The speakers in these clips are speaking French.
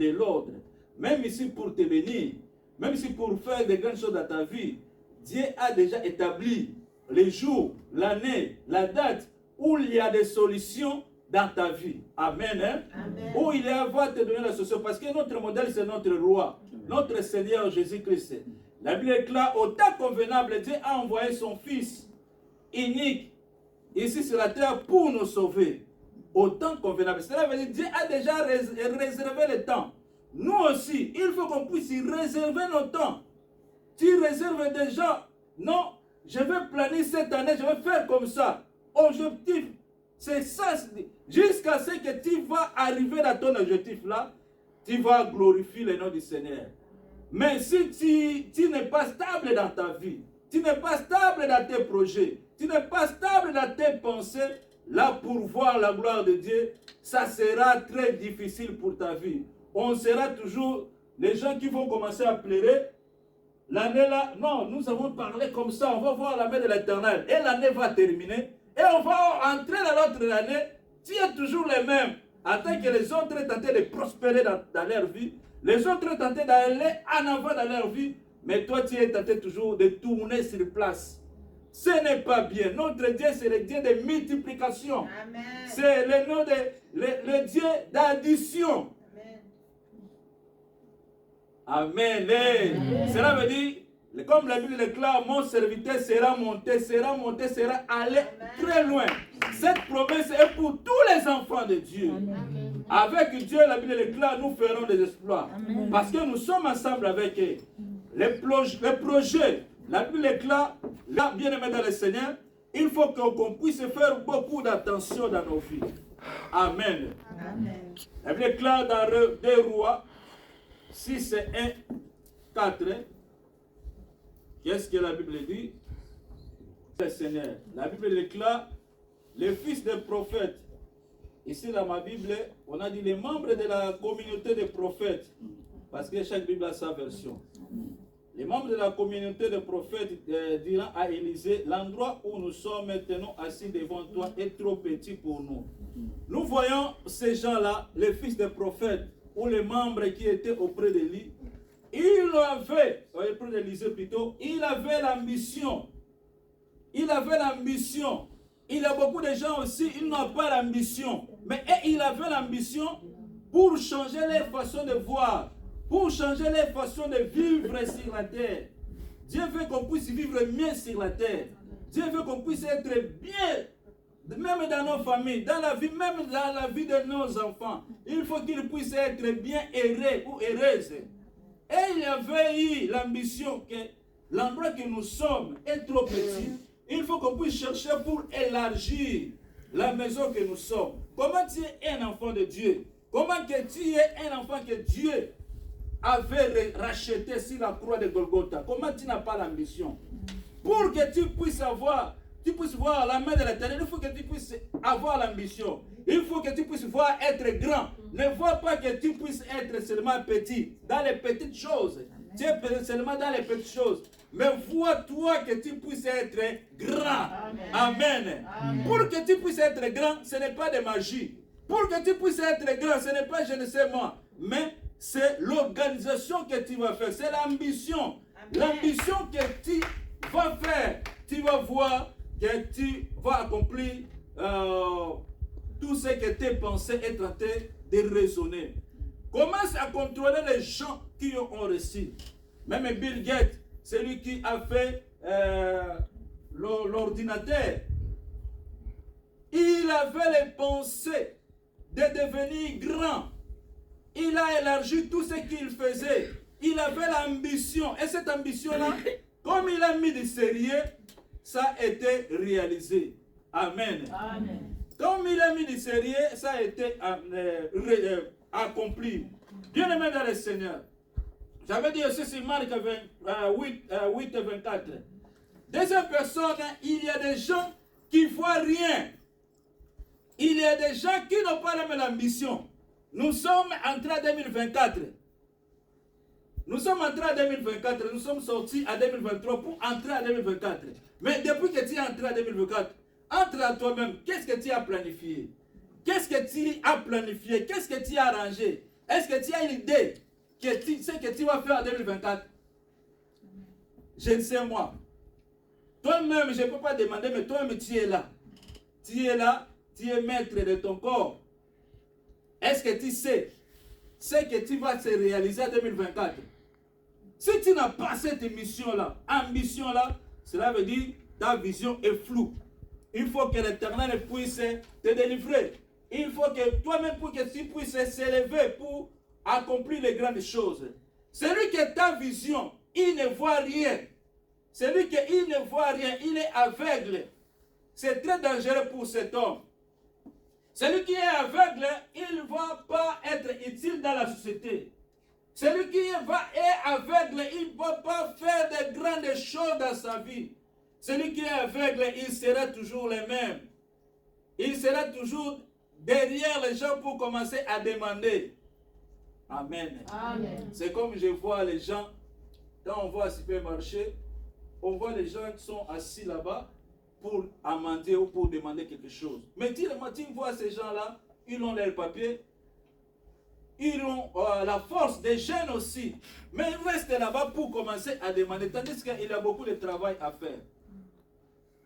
de l'ordre. Même ici pour te bénir, même ici pour faire de grandes choses dans ta vie, Dieu a déjà établi les jours, l'année, la date où il y a des solutions dans ta vie. Amen. Hein? Amen. Où il va te donner la solution. Parce que notre modèle, c'est notre roi, notre Seigneur Jésus-Christ. La Bible est claire, au temps convenable, Dieu a envoyé son Fils unique ici sur la terre pour nous sauver. Au temps convenable. Cela veut dire que Dieu a déjà réservé le temps. Nous aussi, il faut qu'on puisse y réserver nos temps. Tu réserves déjà. Non, je vais planer cette année, je vais faire comme ça. Objectif, c'est ça. Jusqu'à ce que tu vas arriver à ton objectif là, tu vas glorifier le nom du Seigneur. Mais si tu n'es pas stable dans ta vie, tu n'es pas stable dans tes projets, tu n'es pas stable dans tes pensées, là pour voir la gloire de Dieu, ça sera très difficile pour ta vie. On sera toujours les gens qui vont commencer à pleurer. L'année là, non, nous avons parlé comme ça, on va voir la main de l'Éternel. Et l'année va terminer. Et on va entrer dans l'autre année. Tu es toujours les mêmes. En tant que les autres tentaient de prospérer dans leur vie. Les autres tentaient d'aller en avant dans leur vie. Mais toi, tu es tenté toujours de tourner sur place. Ce n'est pas bien. Notre Dieu, c'est le Dieu de multiplication. C'est le nom de le Dieu d'addition. Amen. Amen. Cela veut dire, comme la Bible déclare, mon serviteur sera monté, sera allé très loin. Cette promesse est pour tous les enfants de Dieu. Amen. Avec Dieu, la Bible déclare, nous ferons des exploits. Amen. Parce que nous sommes ensemble avec eux. Les projets, la Bible déclare, là, bien aimé dans le Seigneur, il faut qu'on puisse faire beaucoup d'attention dans nos vies. Amen. Amen. La Bible déclare dans 2 Rois 6 et 1, 4. Qu'est-ce que la Bible dit? Le Seigneur. La Bible déclare les fils des prophètes. Ici dans ma Bible, on a dit les membres de la communauté des prophètes. Parce que chaque Bible a sa version. Les membres de la communauté des prophètes diront à Élisée, l'endroit où nous sommes maintenant assis devant toi est trop petit pour nous. Nous voyons ces gens-là, les fils des prophètes, ou les membres qui étaient auprès de lui, il avait l'ambition. Il y a beaucoup de gens aussi, ils n'ont pas l'ambition. Mais il avait l'ambition pour changer leur façon de voir, pour changer leur façon de vivre sur la terre. Dieu veut qu'on puisse vivre mieux sur la terre. Dieu veut qu'on puisse être bien. Même dans nos familles, dans la vie, même dans la vie de nos enfants, il faut qu'ils puissent être bien heureux ou heureuses. Et il y avait eu l'ambition que l'endroit que nous sommes est trop petit. Il faut qu'on puisse chercher pour élargir la maison que nous sommes. Comment tu es un enfant de Dieu? Comment que tu es un enfant que Dieu avait racheté sur la croix de Golgotha? Comment tu n'as pas l'ambition? Pour que tu puisses voir la main de l'Éternel, il faut que tu puisses avoir l'ambition. Il faut que tu puisses voir être grand. Ne vois pas que tu puisses être seulement petit dans les petites choses. Tu es seulement dans les petites choses. Mais vois-toi que tu puisses être grand. Amen. Amen. Pour que tu puisses être grand, ce n'est pas de magie. Pour que tu puisses être grand, ce n'est pas je ne sais moi. Mais c'est l'organisation que tu vas faire. C'est l'ambition. L'ambition que tu vas faire. Tu vas voir que tu vas accomplir tout ce que tes pensées sont en train de raisonner. Commence à contrôler les gens qui ont reçu. Même Bill Gates, celui qui a fait l'ordinateur, il avait les pensées de devenir grand. Il a élargi tout ce qu'il faisait. Il avait l'ambition. Et cette ambition-là, comme il a mis du sérieux, ça a été réalisé. Amen. Amen. Comme il a mis du sérieux, ça a été accompli. Bien aimé dans le Seigneur. J'avais dit aussi sur Marc 8 et 24. Deuxième personne, il y a des gens qui ne voient rien. Il y a des gens qui n'ont pas la même ambition. Nous sommes entrés en 2024. Nous sommes entrés en 2024. Nous sommes sortis en 2023 pour entrer en 2024. Mais depuis que tu es entré en 2024, entre à toi-même, qu'est-ce que tu as planifié? Qu'est-ce que tu as planifié? Qu'est-ce que tu as arrangé? Est-ce que tu as une idée de ce que tu vas faire en 2024? Je ne sais moi. Toi-même, je ne peux pas demander, mais toi-même, tu es là. Tu es là, tu es maître de ton corps. Est-ce que tu sais ce que tu vas te réaliser en 2024? Si tu n'as pas cette mission-là, ambition-là, cela veut dire que ta vision est floue. Il faut que l'Éternel puisse te délivrer. Il faut que toi-même, pour que tu puisses s'élever pour accomplir les grandes choses. Celui qui a ta vision, il ne voit rien. Celui qui ne voit rien, il est aveugle. C'est très dangereux pour cet homme. Celui qui est aveugle, il ne va pas être utile dans la société. Celui qui est aveugle, il ne va pas faire de grandes choses dans sa vie. Celui qui est aveugle, il sera toujours le même. Il sera toujours derrière les gens pour commencer à demander. Amen. Amen. C'est comme je vois les gens, quand on va au supermarché, on voit les gens qui sont assis là-bas pour amender ou pour demander quelque chose. Mais tu vois ces gens-là, ils ont leurs papiers, ils ont la force des jeunes aussi. Mais ils restent là-bas pour commencer à demander, tandis qu'il y a beaucoup de travail à faire.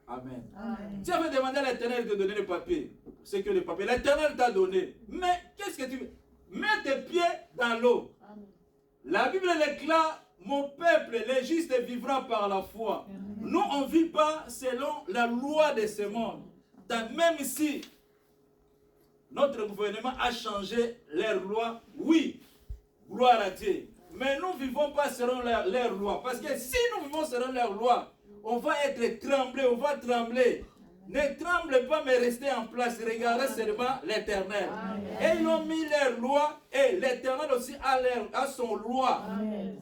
Amen. Amen. Tu avais demandé à l'Éternel de donner le papier. C'est que le papier, l'Éternel t'a donné. Mais qu'est-ce que tu veux? Mets tes pieds dans l'eau. La Bible déclare, mon peuple, les justes vivra par la foi. Nous, on ne vit pas selon la loi de ce monde. Même si notre gouvernement a changé leur loi, oui, gloire à Dieu. Mais nous ne vivons pas selon leur loi. Parce que si nous vivons selon leur loi, on va être tremblé, on va trembler. Ne tremblez pas, mais restez en place. Regardez seulement l'Éternel. Et ils ont mis leur loi, et l'Éternel aussi a son loi. Amen.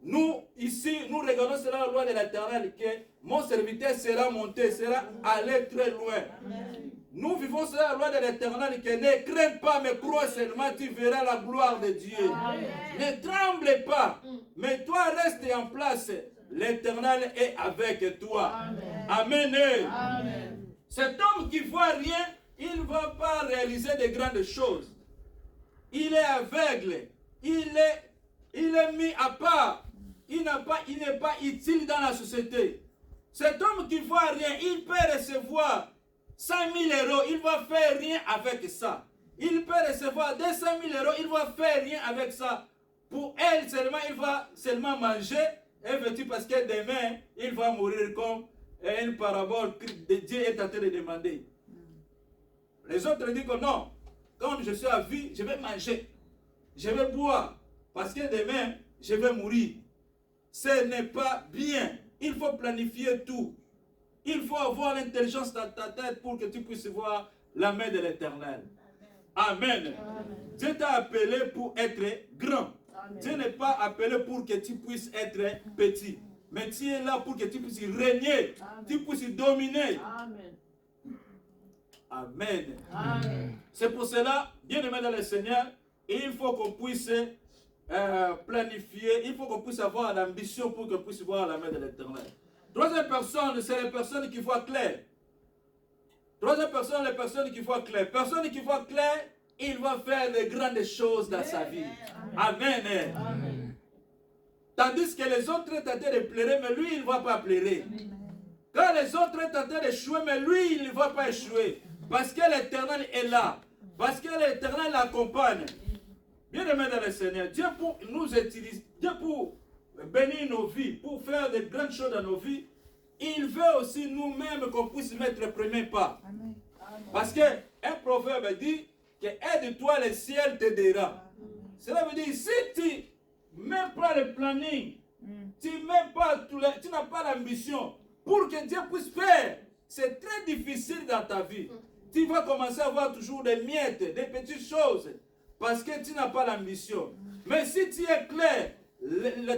Nous, ici, nous regardons selon la loi de l'Éternel, que mon serviteur sera monté, sera allé très loin. Amen. Nous vivons selon la loi de l'Éternel, que ne crains pas, mais crois seulement, tu verras la gloire de Dieu. Amen. Ne tremble pas, mais toi reste en place. L'Éternel est avec toi. Amen. Amen. Amen. Cet homme qui ne voit rien, il ne va pas réaliser de grandes choses. Il est aveugle. Il est mis à part. Il n'est pas utile dans la société. Cet homme qui ne voit rien, il peut recevoir 100 000 euros, il ne va faire rien avec ça. Il peut recevoir 200 000 euros, il ne va faire rien avec ça. Pour elle seulement, il va seulement manger. Et veux-tu parce que demain, il va mourir comme une parabole que Dieu est en train de demander. Les autres disent que non, quand je suis à vie, je vais manger, je vais boire, parce que demain, je vais mourir. Ce n'est pas bien. Il faut planifier tout. Il faut avoir l'intelligence dans ta tête pour que tu puisses voir la main de l'Éternel. Amen. Amen. Dieu t'a appelé pour être grand. Amen. Dieu n'est pas appelé pour que tu puisses être petit. Mais tu es là pour que tu puisses régner. Amen. Tu puisses dominer. Amen. Amen. Amen. C'est pour cela, bien aimé dans le Seigneur, il faut qu'on puisse planifier, il faut qu'on puisse avoir l'ambition pour qu'on puisse voir la main de l'Éternel. Troisième personne, c'est les personnes qui voient clair. Troisième personne, les personnes qui voient clair. Personne qui voit clair, il va faire de grandes choses dans sa vie. Amen. Amen. Amen. Tandis que les autres tentent de pleurer, mais lui, il ne va pas pleurer. Quand les autres tentent d'échouer, mais lui, il ne va pas échouer. Parce que l'Éternel est là. Parce que l'Éternel l'accompagne. Bien aimé dans le Seigneur, Dieu pour nous utiliser, Dieu pour bénir nos vies, pour faire de grandes choses dans nos vies, il veut aussi nous-mêmes qu'on puisse mettre le premier pas. Amen. Parce qu'un proverbe dit que aide-toi, le ciel t'aidera. Cela veut dire, si tu ne mets pas le planning, tu n'as pas l'ambition pour que Dieu puisse faire, c'est très difficile dans ta vie. Tu vas commencer à avoir toujours des miettes, des petites choses, parce que tu n'as pas l'ambition. Mais si tu es clair,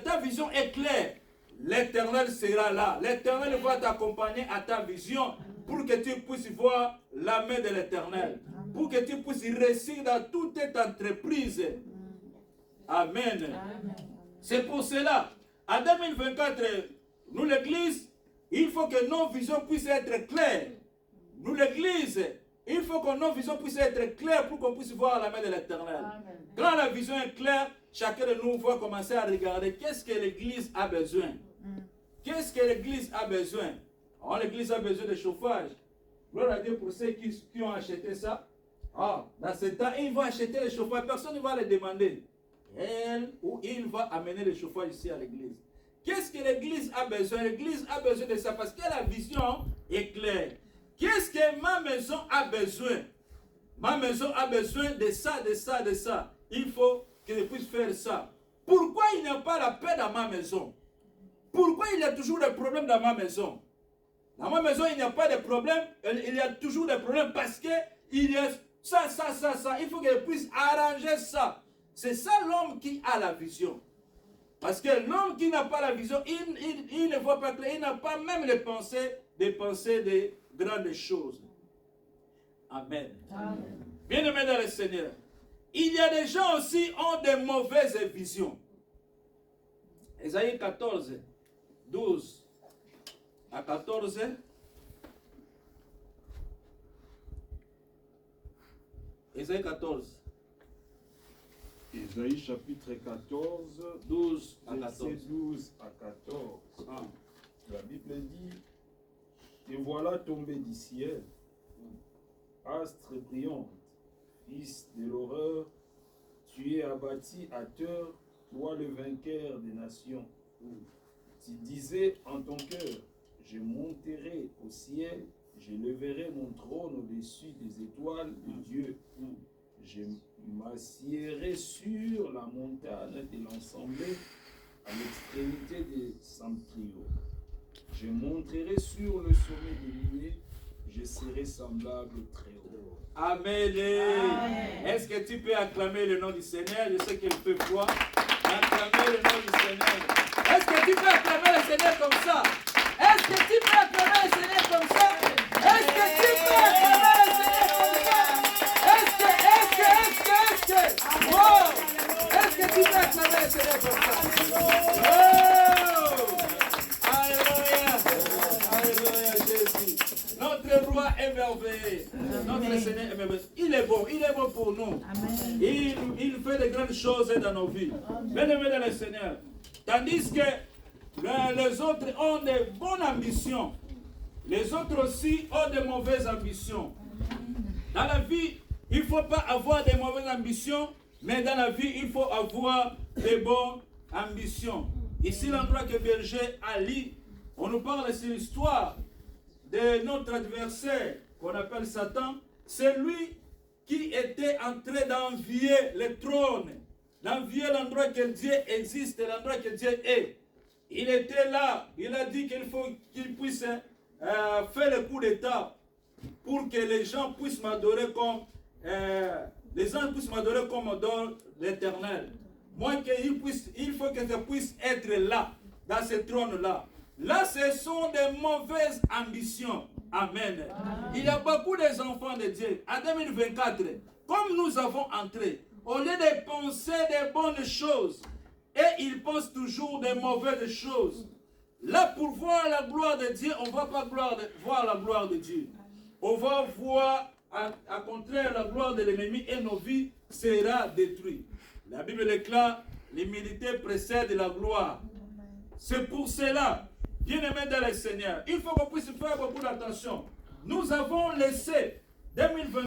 ta vision est claire, l'Éternel sera là. L'Éternel va t'accompagner à ta vision pour que tu puisses voir la main de l'Éternel. Pour que tu puisses réussir dans toute ta entreprise. Amen. C'est pour cela, en 2024, nous l'Église, il faut que nos visions puissent être claires. Nous l'Église, il faut que nos visions puissent être claires pour qu'on puisse voir la main de l'Éternel. Quand la vision est claire, chacun de nous va commencer à regarder qu'est-ce que l'Église a besoin. Qu'est-ce que l'Église a besoin? Alors, l'Église a besoin de chauffage. Gloire à Dieu pour ceux qui ont acheté ça. Ah, dans ce temps, ils vont acheter le chauffage. Personne ne va les demander. Elle ou il va amener le chauffage ici à l'église. Qu'est-ce que l'église a besoin? L'église a besoin de ça parce que la vision est claire. Qu'est-ce que ma maison a besoin? Ma maison a besoin de ça, de ça, de ça. Il faut que je puisse faire ça. Pourquoi il n'y a pas la paix dans ma maison? Pourquoi il y a toujours des problèmes dans ma maison? Dans ma maison, il n'y a pas de problème. Il y a toujours des problèmes parce que il y a ça. Il faut que je puisse arranger ça. C'est ça l'homme qui a la vision. Parce que l'homme qui n'a pas la vision, il ne voit pas clair. Il n'a pas même les pensées de grandes choses. Amen. Bien-aimés dans le Seigneur. Il y a des gens aussi qui ont de mauvaises visions. Ésaïe 14, 12 à 14. Ésaïe 14. Ésaïe chapitre 14, 12 à 14. 12 à 14. Ah. La Bible dit: Te voilà tombé du ciel, astre brillante, fils de l'horreur, tu es abattu à terre, toi le vainqueur des nations. Tu disais en ton cœur: je monterai au ciel, je leverai mon trône au-dessus des étoiles de Dieu. Je m'assiérai sur la montagne de l'Assemblée à l'extrémité des Sanctuaires. Je monterai sur le sommet des nuées, je serai semblable au Très-Haut. Amen. Est-ce que tu peux acclamer le nom du Seigneur? Je sais qu'il peut voir. Acclamer le nom du Seigneur. Est-ce que tu peux acclamer le Seigneur comme ça? Est-ce que tu peux acclamer le Seigneur comme ça? Est-ce que tu peux acclamer le Seigneur comme ça? Est-ce que wow! Est-ce que tu peux acclamer le Seigneur comme ça? Oh! Alléluia! Alléluia, Jésus. Notre roi est merveilleux. Notre Seigneur est merveilleux. Il est bon pour nous. Il fait de grandes choses dans nos vies. Bien-aimés dans le Seigneur. Tandis que les autres ont de bonnes ambitions. Les autres aussi ont de mauvaises ambitions. Dans la vie, il ne faut pas avoir de mauvaises ambitions, mais dans la vie, il faut avoir de bonnes ambitions. Ici, l'endroit que Berger a lu, on nous parle de l'histoire de notre adversaire, qu'on appelle Satan. C'est lui qui était en train d'envier le trône, d'envier l'endroit que Dieu existe, l'endroit que Dieu est. Il était là, il a dit qu'il faut qu'il puisse faire le coup d'état pour que les gens puissent m'adorer comme adore l'Éternel. Moi, il faut que je puisse être là, dans ce trône-là. Là, ce sont des mauvaises ambitions. Amen. Il y a beaucoup d'enfants de Dieu. En 2024, comme nous avons entré, au lieu de penser des bonnes choses, et ils pensent toujours des mauvaises choses. Là, pour voir la gloire de Dieu, on ne va pas voir la gloire de Dieu. On va voir, à contraire, la gloire de l'ennemi et nos vies sera détruites. La Bible déclare, l'humilité précède la gloire. C'est pour cela, bien-aimés dans le Seigneur, il faut qu'on puisse faire beaucoup d'attention. Nous avons laissé 2020